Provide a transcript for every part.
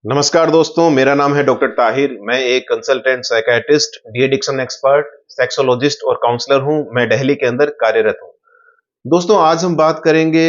नमस्कार दोस्तों, मेरा नाम है डॉक्टर ताहिर। मैं एक consultant psychiatrist, de addiction expert, sexologist और काउंसलर हूं। मैं दिल्ली के अंदर कार्यरत हूं। दोस्तों, आज हम बात करेंगे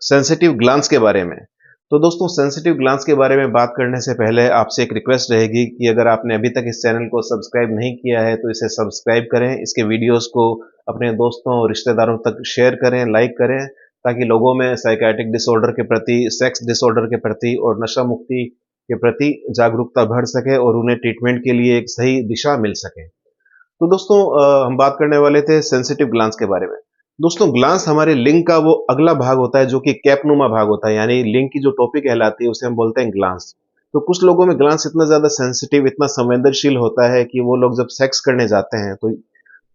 सेंसिटिव ग्लैंड्स के बारे में। तो दोस्तों, सेंसिटिव ग्लैंड्स के बारे में बात करने से पहले आपसे एक रिक्वेस्ट रहेगी कि अगर आपने अभी तक इस चैनल को सब्सक्राइब नहीं किया है तो इसे सब्सक्राइब करें। इसके वीडियोस को अपने दोस्तों और रिश्तेदारों तक शेयर करें, लाइक करें, ताकि लोगों में साइकियाट्रिक डिसऑर्डर के प्रति, सेक्स डिसऑर्डर के प्रति और नशा मुक्ति के प्रति जागरूकता बढ़ सके और उन्हें ट्रीटमेंट के लिए एक सही दिशा मिल सके। तो दोस्तों, हम बात करने वाले थे सेंसिटिव ग्लैंड्स के बारे में। दोस्तों, ग्लैंड्स हमारे लिंग का वो अगला भाग होता है जो कि कैपनुमा भाग होता है, यानी लिंग की जो टोपी कहलाती है उसे हम बोलते हैं ग्लैंड्स। तो कुछ लोगों में ग्लैंड्स इतना ज्यादा सेंसिटिव, इतना संवेदनशील होता है कि वो लोग जब सेक्स करने जाते हैं तो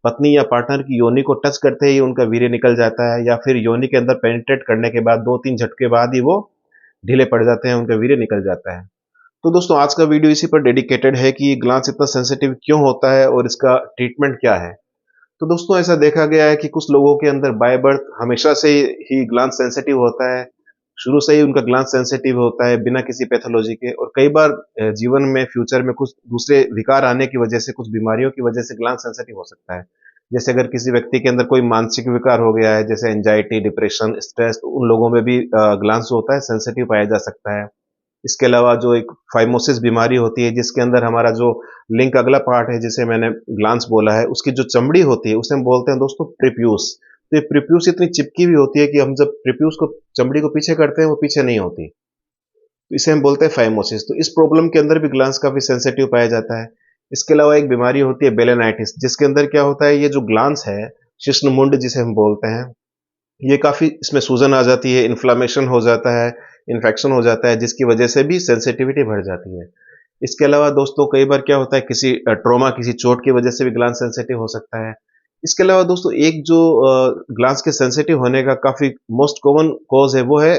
पत्नी या पार्टनर की योनि को टच करते ही उनका वीर्य निकल जाता है, या फिर योनि के अंदर पेनिट्रेट करने के बाद 2-3 झटके बाद ही वो ढीले पड़ जाते हैं, उनका वीर्य निकल जाता है। तो दोस्तों, आज का वीडियो इसी पर डेडिकेटेड है कि ग्लैंड्स इतना सेंसिटिव क्यों होता है और इसका ट्रीटमेंट क्या है। तो दोस्तों, ऐसा देखा गया है कि कुछ लोगों के अंदर बाय बर्थ हमेशा से ही ग्लैंड सेंसिटिव होता है। शुरू से ही उनका ग्लैंड सेंसिटिव होता है बिना किसी पैथोलॉजी के, और कई बार जीवन में फ्यूचर में कुछ दूसरे विकार आने की वजह से, कुछ बीमारियों की वजह से ग्लैंड सेंसिटिव हो सकता है। जैसे अगर किसी व्यक्ति के अंदर कोई मानसिक विकार हो गया है, जैसे एंजाइटी, डिप्रेशन, स्ट्रेस, तो उन लोगों में भी ग्लैंड्स जो होता है सेंसिटिव पाया जा सकता है। इसके अलावा जो एक फाइमोसिस बीमारी होती है जिसके अंदर हमारा जो लिंग का अगला पार्ट है, जिसे मैंने ग्लैंड्स बोला है, उसकी जो चमड़ी होती है उसे हम बोलते हैं दोस्तों प्रीप्यूस। तो ये प्रीप्यूस इतनी चिपकी हुई होती है कि हम जब प्रीप्यूस को, चमड़ी को पीछे करते हैं, वो पीछे नहीं होती। तो इसे हम बोलते हैं फाइमोसिस। तो इस प्रॉब्लम के अंदर भी ग्लैंड्स काफी सेंसिटिव पाया जाता है। इसके अलावा एक बीमारी होती है बेलेनाइटिस, जिसके अंदर क्या होता है, ये जो ग्लैंड्स है, शिश्नमुंड जिसे हम बोलते हैं, ये काफ़ी, इसमें सूजन आ जाती है, इन्फ्लेमेशन हो जाता है, इन्फेक्शन हो जाता है, जिसकी वजह से भी सेंसिटिविटी बढ़ जाती है। इसके अलावा दोस्तों, कई बार क्या होता है, किसी ट्रॉमा, किसी चोट की वजह से भी ग्लैंड सेंसिटिव हो सकता है। इसके अलावा दोस्तों, एक जो ग्लैंड्स के सेंसिटिव होने का काफ़ी मोस्ट कॉमन कॉज़ है, वो है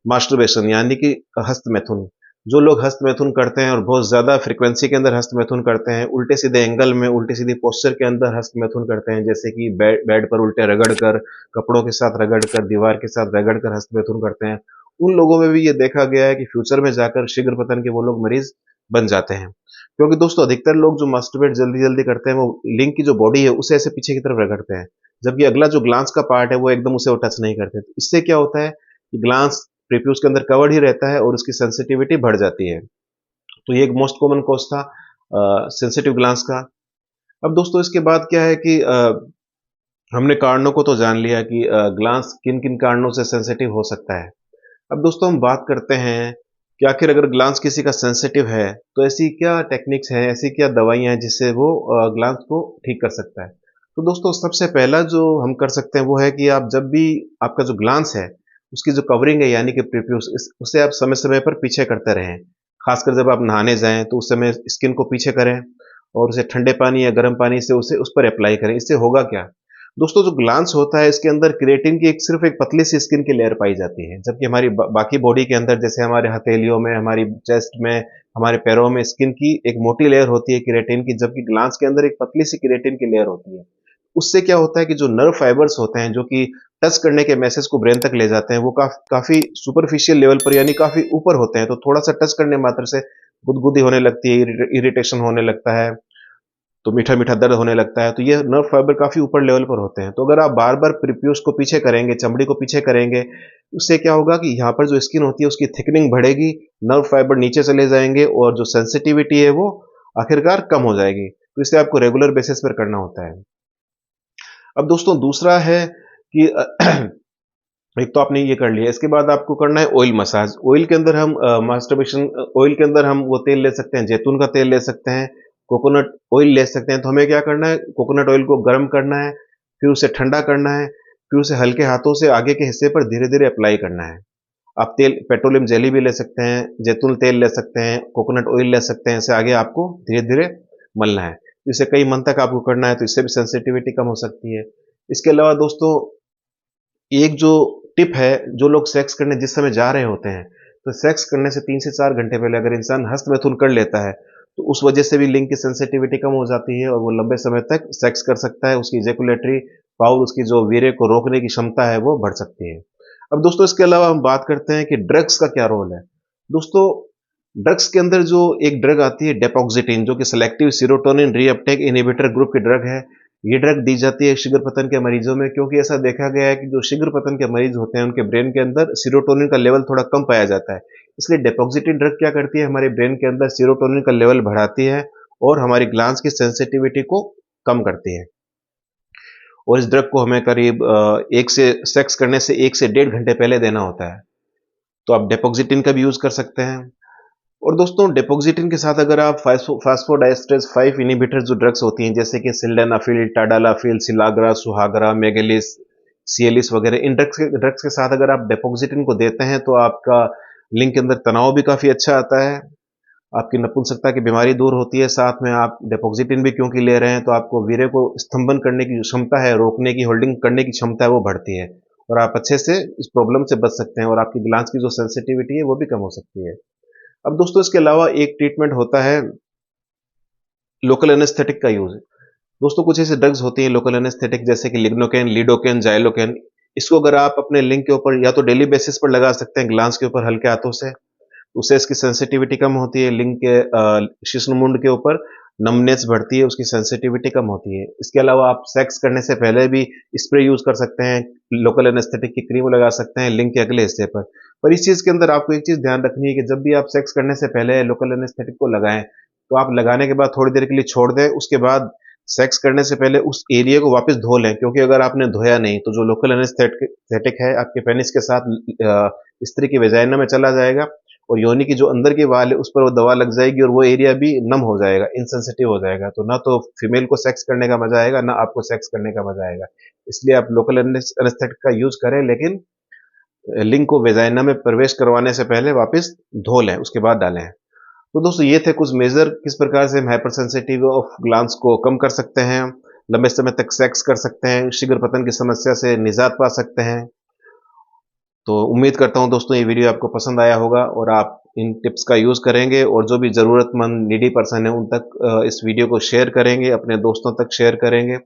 मास्टरबेशन, यानी कि हस्तमैथुन। जो लोग हस्तमैथुन करते हैं और बहुत ज़्यादा फ्रीक्वेंसी के अंदर हस्तमैथुन करते हैं, उल्टे-सीधे एंगल में, उल्टी-सीधी पोस्चर के अंदर हस्तमैथुन करते हैं, जैसे कि बेड पर उल्टे रगड़ कर, कपड़ों के साथ रगड़ कर, दीवार के साथ रगड़ कर हस्तमैथुन करते हैं, उन लोगों में भी ये देखा गया है कि फ्यूचर में जाकर शीघ्र पतन के वो लोग मरीज़ बन जाते हैं। क्योंकि दोस्तों, अधिकतर लोग जो मास्टरबेट जल्दी-जल्दी करते हैं, वो लिंग की जो बॉडी है, उसे ऐसे पीछे की तरफ रगड़ते हैं, जबकि अगला जो ग्लैंड्स का पार्ट है, वो एकदम उसे वो टच नहीं करते। तो इससे क्या होता है कि ग्लैंड्स प्रीप्यूस के अंदर कवर्ड ही रहता है और उसकी सेंसिटिविटी बढ़ जाती है। तो ये एक मोस्ट कॉमन कॉज था सेंसिटिव ग्लैंड्स का। अब दोस्तों, इसके बाद क्या है कि हमने कारणों को तो जान लिया कि ग्लैंड्स किन-किन कारणों से सेंसिटिव हो सकता है। अब दोस्तों, हम बात करते हैं कि आखिर अगर ग्लैंड्स किसी का सेंसिटिव है, तो ऐसी क्या टेक्निक्स हैं, ऐसी क्या दवाइयाँ हैं जिससे वो ग्लैंड्स को ठीक कर सकता है। तो दोस्तों, सबसे पहला जो हम कर सकते हैं वो है कि आप जब भी आपका जो ग्लैंड्स है, उसकी जो कवरिंग है, यानी कि प्रीप्यूस, उसे आप समय-समय पर पीछे करते रहें। खासकर जब आप नहाने जाएँ तो उस समय स्किन को पीछे करें और उसे ठंडे पानी या गर्म पानी से उसे उस पर अप्लाई करें। इससे होगा क्या? दोस्तों, जो ग्लैंड्स होता है, इसके अंदर केराटिन की सिर्फ एक पतली सी स्किन की लेयर पाई जाती है, जबकि हमारी बाकी बॉडी के अंदर, जैसे हमारे हथेलियों में, हमारी चेस्ट में, हमारे पैरों में स्किन की एक मोटी लेयर होती है केराटिन की, जबकि ग्लैंड्स के अंदर एक पतली सी केराटिन की लेयर होती है। उससे क्या होता है कि जो नर्व फाइबर्स होते हैं, जो कि टच करने के मैसेज को ब्रेन तक ले जाते हैं, वो काफी सुपरफिशियल लेवल पर, यानी काफी ऊपर होते हैं। तो थोड़ा सा टच करने मात्र से गुदगुदी होने लगती है, इरिटेशन होने लगता है, तो मीठा-मीठा दर्द होने लगता है। तो ये नर्व फाइबर काफ़ी ऊपर लेवल पर होते हैं। तो अगर आप बार-बार प्रीप्यूस को पीछे करेंगे, चमड़ी को पीछे करेंगे, उससे क्या होगा कि यहाँ पर जो स्किन होती है उसकी थिकनिंग बढ़ेगी, नर्व फाइबर नीचे चले जाएँगे और जो सेंसिटिविटी है वो आखिरकार कम हो जाएगी। तो इसे आपको रेगुलर बेसिस पर करना होता है। अब दोस्तों, दूसरा है कि एक तो आपने ये कर लिया, इसके बाद आपको करना है ऑयल मसाज। ऑयल के अंदर हम मास्टरबेशन ऑयल के अंदर हम वो तेल ले सकते हैं, जैतून का तेल ले सकते हैं, कोकोनट ऑयल ले सकते हैं। तो हमें क्या करना है, कोकोनट ऑयल को गर्म करना है, फिर उसे ठंडा करना है, फिर उसे हल्के हाथों से आगे के हिस्से पर धीरे-धीरे अप्लाई करना है। आप तेल, पेट्रोलियम जेली भी ले सकते हैं, जैतून तेल ले सकते हैं, कोकोनट ऑयल ले सकते हैं, इसे आगे आपको धीरे-धीरे मलना है। तो इसे कई मंथ तक आपको करना है, तो इससे भी सेंसिटिविटी कम हो सकती है। इसके अलावा दोस्तों, एक जो टिप है, जो लोग सेक्स करने जिस समय जा रहे होते हैं, तो सेक्स करने से 3 से 4 घंटे पहले अगर इंसान हस्तमैथुन कर लेता है, तो उस वजह से भी लिंग की सेंसिटिविटी कम हो जाती है और वो लंबे समय तक सेक्स कर सकता है। उसकी इजैकुलेटरी पावर, उसकी जो वीर्य को रोकने की क्षमता है, वो बढ़ सकती है। अब दोस्तों, इसके अलावा हम बात करते हैं कि ड्रग्स का क्या रोल है। दोस्तों, ड्रग्स के अंदर जो एक ड्रग आती है डेपोक्सिटिन, जो कि selective serotonin reuptake inhibitor group की ड्रग है। ये ड्रग दी जाती है शीघ्र पतन के मरीजों में, क्योंकि ऐसा देखा गया है कि जो शीघ्र पतन के मरीज होते हैं उनके ब्रेन के अंदर सीरोटोनिन का लेवल थोड़ा कम पाया जाता है। इसलिए डेपोक्सिटिन ड्रग क्या करती है, हमारे ब्रेन के अंदर सीरोटोनिन का लेवल बढ़ाती है और हमारी ग्लैंड्स की सेंसिटिविटी को कम करती है। और इस ड्रग को हमें करीब एक से सेक्स करने से 1 से 1.5 घंटे पहले देना होता है। तो आप डेपोक्सिटिन का भी यूज कर सकते हैं। और दोस्तों, डेपोक्सिटिन के साथ अगर आप फास्फोडाइस्ट्रेस 5 इनहिबिटर जो ड्रग्स होती हैं, जैसे कि सिल्डेनाफिल, टाडालाफिल, सिलाग्रा, सुहागरा, मेगेलिस, सिएलिस वगैरह, इन ड्रग्स के साथ अगर आप डेपोक्सिटिन को देते हैं तो आपका लिंग के अंदर तनाव भी काफी अच्छा आता है, आपकी नपुंसकता की बीमारी दूर होती है। साथ में आप डेपोक्सिटिन भी क्योंकि ले रहे हैं तो आपको वीर्य को स्तंभन करने की जो क्षमता है, रोकने की, होल्डिंग करने की क्षमता है, वो बढ़ती है और आप अच्छे से इस प्रॉब्लम से बच सकते हैं और आपकी ग्लैंड्स की जो सेंसिटिविटी है वो भी कम हो सकती है। अब दोस्तों, इसके अलावा एक ट्रीटमेंट होता है लोकल एनेस्थेटिक का यूज। दोस्तों, कुछ ऐसे ड्रग्स होती हैं लोकल एनेस्थेटिक, जैसे कि लिग्नोकेन, लीडोकेन, जाइलोकेन। इसको अगर आप अपने लिंग के ऊपर या तो डेली बेसिस पर लगा सकते हैं ग्लांस के ऊपर हल्के हाथों से, उससे इसकी सेंसिटिविटी कम होती है। लिंग के शिश्नमुंड के ऊपर नमनेस बढ़ती है, उसकी सेंसिटिविटी कम होती है। इसके अलावा आप सेक्स करने से पहले भी स्प्रे यूज कर सकते हैं, लोकल एनेस्थेटिक की क्रीम लगा सकते हैं लिंग के अगले हिस्से पर इस चीज के अंदर आपको एक चीज ध्यान रखनी है कि जब भी आप सेक्स करने से पहले लोकल एनेस्थेटिक को लगाएं तो आप लगाने के बाद थोड़ी देर के लिए छोड़ दें। उसके बाद सेक्स करने से पहले उस एरिया को वापस धो लें, क्योंकि अगर आपने धोया नहीं तो जो लोकल एनेस्थेटिक है आपके पेनिस के साथ स्त्री की वेजाइना में चला जाएगा और योनि की जो अंदर की वाल है उस पर वो दवा लग जाएगी और वो एरिया भी नम हो जाएगा, इनसेंसिटिव हो जाएगा। तो ना तो फीमेल को सेक्स करने का मजा आएगा, ना आपको सेक्स करने का मजा आएगा। इसलिए आप लोकल एनेस्थेटिक का यूज करें, लेकिन लिंग को वेजाइना में प्रवेश करवाने से पहले वापस धो लें, उसके बाद डालें। तो दोस्तों, ये थे कुछ मेजर किस प्रकार से हम हाइपर सेंसिटिव ऑफ ग्लैंड्स को कम कर सकते हैं, लंबे समय तक सेक्स कर सकते हैं, शीघ्र पतन की समस्या से निजात पा सकते हैं। तो उम्मीद करता हूं दोस्तों ये वीडियो आपको पसंद आया होगा और आप इन टिप्स का यूज करेंगे और जो भी जरूरतमंद नीडी पर्सन है उन तक इस वीडियो को शेयर करेंगे, अपने दोस्तों तक शेयर करेंगे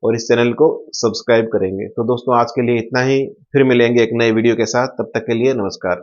और इस चैनल को सब्सक्राइब करेंगे। तो दोस्तों, आज के लिए इतना ही, फिर मिलेंगे एक नए वीडियो के साथ। तब तक के लिए नमस्कार।